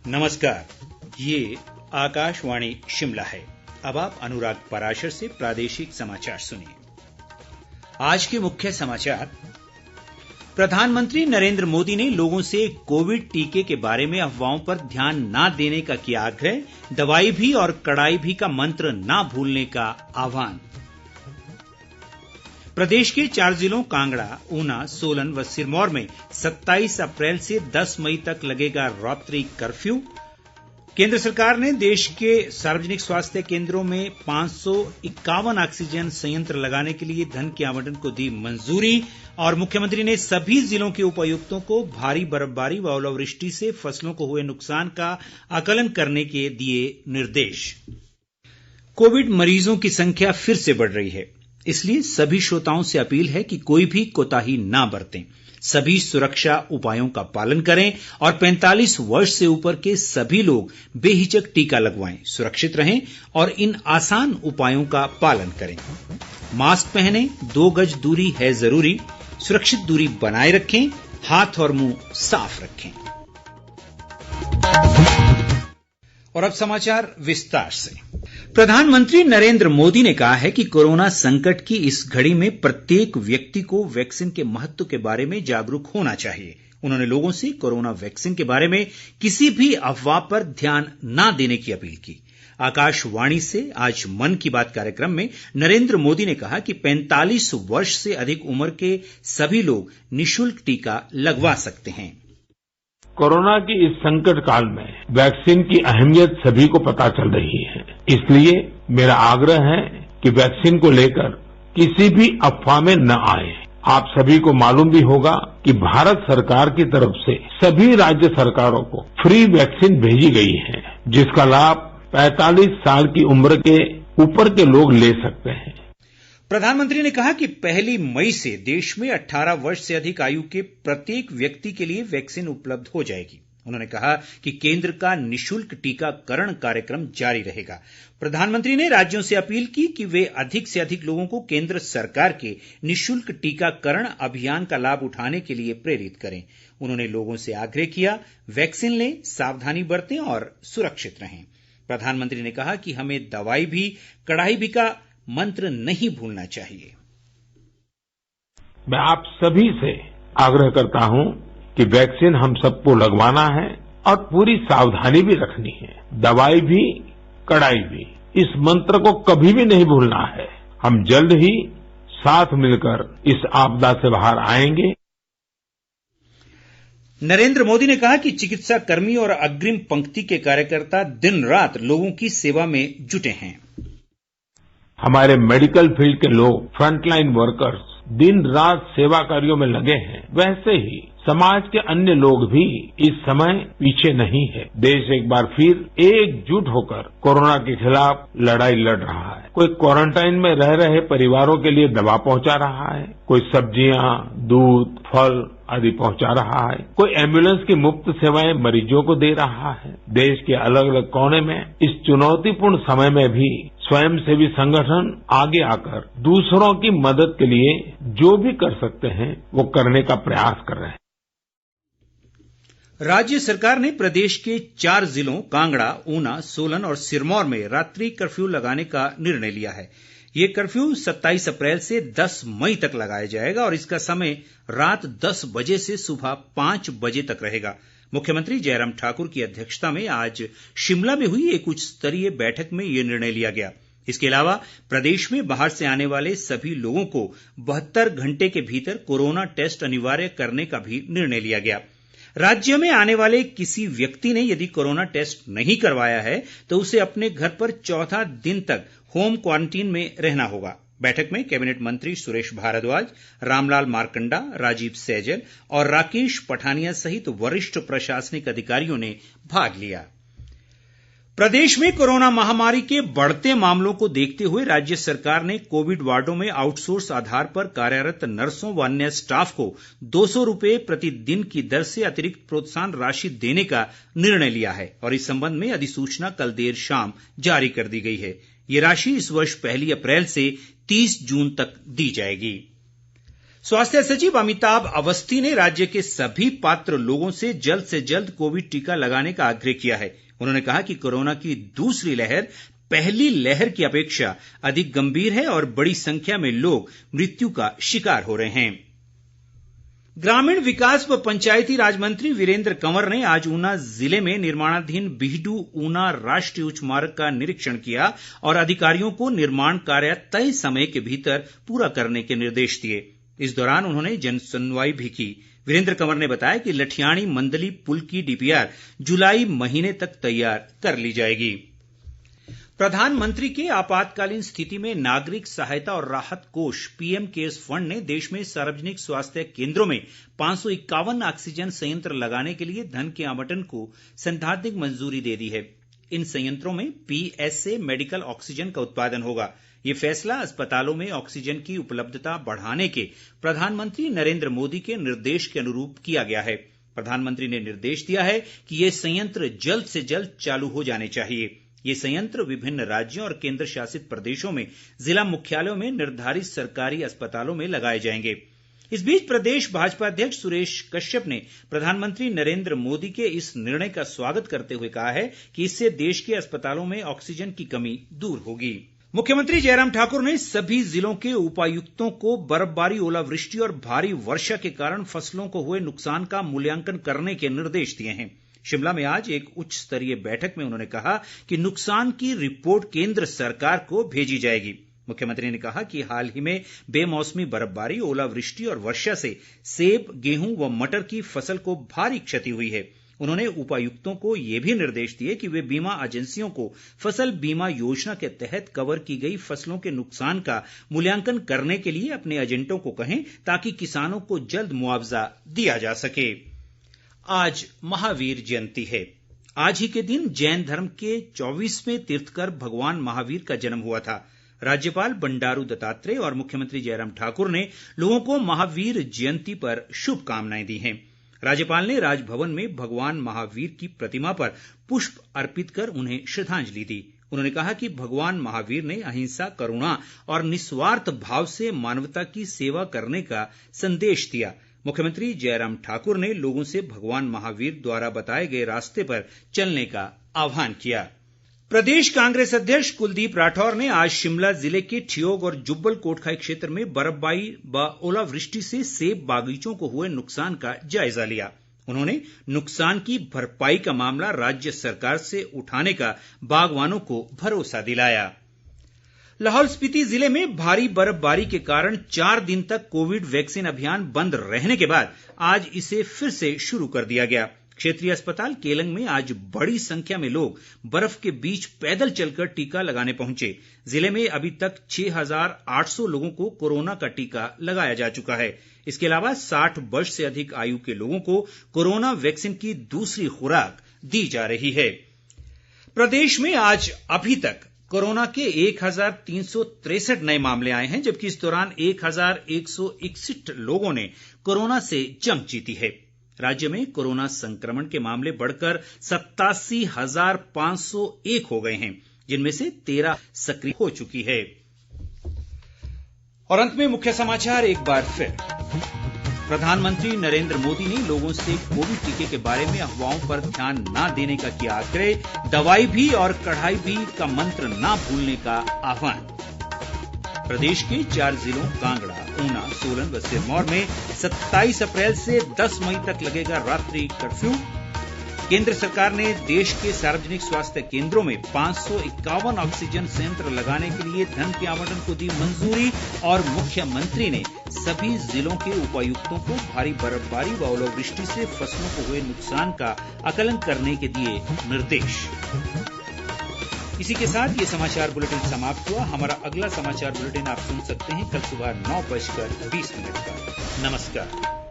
नमस्कार, ये आकाशवाणी शिमला है। अब आप अनुराग पराशर से प्रादेशिक समाचार सुनिए। आज के मुख्य समाचार। प्रधानमंत्री नरेंद्र मोदी ने लोगों से कोविड टीके के बारे में अफवाहों पर ध्यान न देने का किया आग्रह। दवाई भी और कड़ाई भी का मंत्र न भूलने का आह्वान। प्रदेश के 4 जिलों कांगड़ा, ऊना, सोलन व सिरमौर में 27 अप्रैल से 10 मई तक लगेगा रात्रि कर्फ्यू। केंद्र सरकार ने देश के सार्वजनिक स्वास्थ्य केंद्रों में 551 ऑक्सीजन संयंत्र लगाने के लिए धन के आवंटन को दी मंजूरी। और मुख्यमंत्री ने सभी जिलों के उपायुक्तों को भारी बर्फबारी व ओलावृष्टि से फसलों को हुए नुकसान का आकलन करने के दिए निर्देश। कोविड मरीजों की संख्या फिर से बढ़ रही है, इसलिए सभी श्रोताओं से अपील है कि कोई भी कोताही ना बरतें। सभी सुरक्षा उपायों का पालन करें और 45 वर्ष से ऊपर के सभी लोग बेहिचक टीका लगवाएं, सुरक्षित रहें और इन आसान उपायों का पालन करें। मास्क पहनें, 2 गज दूरी है जरूरी, सुरक्षित दूरी बनाए रखें, हाथ और मुंह साफ रखें। और अब समाचार विस्तार से। प्रधानमंत्री नरेंद्र मोदी ने कहा है कि कोरोना संकट की इस घड़ी में प्रत्येक व्यक्ति को वैक्सीन के महत्व के बारे में जागरूक होना चाहिए। उन्होंने लोगों से कोरोना वैक्सीन के बारे में किसी भी अफवाह पर ध्यान न देने की अपील की। आकाशवाणी से आज मन की बात कार्यक्रम में नरेंद्र मोदी ने कहा कि 45 वर्ष से अधिक उम्र के सभी लोग निःशुल्क टीका लगवा सकते हैं। कोरोना की इस संकट काल में वैक्सीन की अहमियत सभी को पता चल रही है, इसलिए मेरा आग्रह है कि वैक्सीन को लेकर किसी भी अफवाह में न आए। आप सभी को मालूम भी होगा कि भारत सरकार की तरफ से सभी राज्य सरकारों को फ्री वैक्सीन भेजी गई है, जिसका लाभ 45 साल की उम्र के ऊपर के लोग ले सकते हैं। प्रधानमंत्री ने कहा कि 1 मई से देश में 18 वर्ष से अधिक आयु के प्रत्येक व्यक्ति के लिए वैक्सीन उपलब्ध हो जाएगी। उन्होंने कहा कि केंद्र का निःशुल्क टीकाकरण कार्यक्रम जारी रहेगा। प्रधानमंत्री ने राज्यों से अपील की कि वे अधिक से अधिक लोगों को केंद्र सरकार के निःशुल्क टीकाकरण अभियान का लाभ उठाने के लिए प्रेरित करें। उन्होंने लोगों से आग्रह किया, वैक्सीन लें, सावधानी बरतें और सुरक्षित रहें। प्रधानमंत्री ने कहा कि हमें दवाई भी कड़ाई भी का मंत्र नहीं भूलना चाहिए। मैं आप सभी से आग्रह करता हूं कि वैक्सीन हम सबको लगवाना है और पूरी सावधानी भी रखनी है। दवाई भी कड़ाई भी, इस मंत्र को कभी भी नहीं भूलना है। हम जल्द ही साथ मिलकर इस आपदा से बाहर आएंगे। नरेंद्र मोदी ने कहा कि चिकित्सा कर्मी और अग्रिम पंक्ति के कार्यकर्ता दिन रात लोगों की सेवा में जुटे हैं। हमारे मेडिकल फील्ड के लोग, फ्रंटलाइन वर्कर्स, दिन रात सेवा कार्यों में लगे हैं। वैसे ही समाज के अन्य लोग भी इस समय पीछे नहीं है। देश एक बार फिर एकजुट होकर कोरोना के खिलाफ लड़ाई लड़ रहा है। कोई क्वारंटाइन में रह रहे परिवारों के लिए दवा पहुंचा रहा है, कोई सब्जियां, दूध, फल आदि पहुंचा रहा है, कोई एम्बुलेंस की मुफ्त सेवाएं मरीजों को दे रहा है। देश के अलग अलग कोने में इस चुनौतीपूर्ण समय में भी स्वयंसेवी संगठन आगे आकर दूसरों की मदद के लिए जो भी कर सकते हैं वो करने का प्रयास कर रहे हैं। राज्य सरकार ने प्रदेश के 4 जिलों कांगड़ा, ऊना, सोलन और सिरमौर में रात्रि कर्फ्यू लगाने का निर्णय लिया है। ये कर्फ्यू 27 अप्रैल से 10 मई तक लगाया जाएगा और इसका समय रात 10 बजे से सुबह 5 बजे तक रहेगा। मुख्यमंत्री जयराम ठाकुर की अध्यक्षता में आज शिमला में हुई एक उच्च स्तरीय बैठक में ये निर्णय लिया गया। इसके अलावा प्रदेश में बाहर से आने वाले सभी लोगों को 72 घंटे के भीतर कोरोना टेस्ट अनिवार्य करने का भी निर्णय लिया गया। राज्य में आने वाले किसी व्यक्ति ने यदि कोरोना टेस्ट नहीं करवाया है तो उसे अपने घर पर 14 दिन तक होम क्वारंटीन में रहना होगा। बैठक में कैबिनेट मंत्री सुरेश भारद्वाज, रामलाल मारकंडा, राजीव सैजल और राकेश पठानिया सहित वरिष्ठ प्रशासनिक अधिकारियों ने भाग लिया। प्रदेश में कोरोना महामारी के बढ़ते मामलों को देखते हुए राज्य सरकार ने कोविड वार्डों में आउटसोर्स आधार पर कार्यरत नर्सों व अन्य स्टाफ को 200 रुपये प्रतिदिन की दर से अतिरिक्त प्रोत्साहन राशि देने का निर्णय लिया है और इस संबंध में अधिसूचना कल देर शाम जारी कर दी गई है। ये राशि इस वर्ष 1 अप्रैल से 30 जून तक दी जाएगी। स्वास्थ्य सचिव अमिताभ अवस्थी ने राज्य के सभी पात्र लोगों से जल्द कोविड टीका लगाने का आग्रह किया है। उन्होंने कहा कि कोरोना की दूसरी लहर पहली लहर की अपेक्षा अधिक गंभीर है और बड़ी संख्या में लोग मृत्यु का शिकार हो रहे हैं। ग्रामीण विकास व पंचायती राज मंत्री वीरेंद्र कंवर ने आज ऊना जिले में निर्माणाधीन बीहडू ऊना राष्ट्रीय उच्च मार्ग का निरीक्षण किया और अधिकारियों को निर्माण कार्य तय समय के भीतर पूरा करने के निर्देश दिए। इस दौरान उन्होंने जन सुनवाई भी की। वीरेंद्र कंवर ने बताया कि लठियाणी मंदली पुल की डीपीआर जुलाई महीने तक तैयार कर ली जाएगी। प्रधानमंत्री के आपातकालीन स्थिति में नागरिक सहायता और राहत कोष पीएम केयर्स फंड ने देश में सार्वजनिक स्वास्थ्य केंद्रों में 551 ऑक्सीजन संयंत्र लगाने के लिए धन के आवंटन को सैद्धांतिक मंजूरी दे दी है। इन संयंत्रों में पीएसए मेडिकल ऑक्सीजन का उत्पादन होगा। ये फैसला अस्पतालों में ऑक्सीजन की उपलब्धता बढ़ाने के प्रधानमंत्री नरेंद्र मोदी के निर्देश के अनुरूप किया गया है। प्रधानमंत्री ने निर्देश दिया है कि ये संयंत्र जल्द से जल्द चालू हो जाने चाहिए। ये संयंत्र विभिन्न राज्यों और केंद्र शासित प्रदेशों में जिला मुख्यालयों में निर्धारित सरकारी अस्पतालों में लगाए जाएंगे। इस बीच प्रदेश भाजपा अध्यक्ष सुरेश कश्यप ने प्रधानमंत्री नरेंद्र मोदी के इस निर्णय का स्वागत करते हुए कहा है कि इससे देश के अस्पतालों में ऑक्सीजन की कमी दूर होगी। मुख्यमंत्री जयराम ठाकुर ने सभी जिलों के उपायुक्तों को बर्फबारी, ओलावृष्टि और भारी वर्षा के कारण फसलों को हुए नुकसान का मूल्यांकन करने के निर्देश दिए हैं। शिमला में आज एक उच्च स्तरीय बैठक में उन्होंने कहा कि नुकसान की रिपोर्ट केंद्र सरकार को भेजी जाएगी। मुख्यमंत्री ने कहा कि हाल ही में बेमौसमी बर्फबारी, ओलावृष्टि और वर्षा से सेब, गेहूं व मटर की फसल को भारी क्षति हुई है। उन्होंने उपायुक्तों को ये भी निर्देश दिए कि वे बीमा एजेंसियों को फसल बीमा योजना के तहत कवर की गई फसलों के नुकसान का मूल्यांकन करने के लिए अपने एजेंटों को कहें ताकि किसानों को जल्द मुआवजा दिया जा सके। आज महावीर जयंती है। आज ही के दिन जैन धर्म के 24वें तीर्थकर भगवान महावीर का जन्म हुआ था। राज्यपाल बंडारू दत्तात्रेय और मुख्यमंत्री जयराम ठाकुर ने लोगों को महावीर जयंती पर शुभकामनाएं दी हैं। राज्यपाल ने राजभवन में भगवान महावीर की प्रतिमा पर पुष्प अर्पित कर उन्हें श्रद्धांजलि दी। उन्होंने कहा कि भगवान महावीर ने अहिंसा, करुणा और निस्वार्थ भाव से मानवता की सेवा करने का संदेश दिया। मुख्यमंत्री जयराम ठाकुर ने लोगों से भगवान महावीर द्वारा बताए गए रास्ते पर चलने का आह्वान किया। प्रदेश कांग्रेस अध्यक्ष कुलदीप राठौर ने आज शिमला जिले के ठियोग और जुब्बल कोटखाई क्षेत्र में बर्फबारी व ओलावृष्टि से सेब बागीचों को हुए नुकसान का जायजा लिया। उन्होंने नुकसान की भरपाई का मामला राज्य सरकार से उठाने का बागवानों को भरोसा दिलाया। लाहौल स्पीति जिले में भारी बर्फबारी के कारण 4 दिन तक कोविड वैक्सीन अभियान बंद रहने के बाद आज इसे फिर से शुरू कर दिया गया। क्षेत्रीय अस्पताल केलंग में आज बड़ी संख्या में लोग बर्फ के बीच पैदल चलकर टीका लगाने पहुंचे। जिले में अभी तक 6,800 लोगों को कोरोना का टीका लगाया जा चुका है। इसके अलावा 60 वर्ष से अधिक आयु के लोगों को कोरोना वैक्सीन की दूसरी खुराक दी जा रही है। प्रदेश में आज अभी तक कोरोना के 1,363 नए मामले आए हैं, जबकि इस दौरान 1,161 लोगों ने कोरोना से जंग जीती है। राज्य में कोरोना संक्रमण के मामले बढ़कर 87,501 हो गए हैं, जिनमें से 13 सक्रिय हो चुकी है। और अंत में मुख्य समाचार एक बार फिर। प्रधानमंत्री नरेंद्र मोदी ने लोगों से कोविड टीके के बारे में अफवाहों पर ध्यान न देने का किया आग्रह। दवाई भी और कढ़ाई भी का मंत्र न भूलने का आह्वान। प्रदेश के 4 जिलों कांगड़ा, ऊना, सोलन व सिरमौर में 27 अप्रैल से 10 मई तक लगेगा रात्रि कर्फ्यू। केंद्र सरकार ने देश के सार्वजनिक स्वास्थ्य केंद्रों में 551 ऑक्सीजन संयंत्र लगाने के लिए धन के आवंटन को दी मंजूरी और मुख्यमंत्री ने सभी जिलों के उपायुक्तों को भारी बर्फबारी व ओलावृष्टि से फसलों को हुए नुकसान का आकलन करने के दिए निर्देश। इसी के साथ ये समाचार बुलेटिन समाप्त हुआ। हमारा अगला समाचार बुलेटिन आप सुन सकते हैं कल सुबह 9:20 पर। नमस्कार।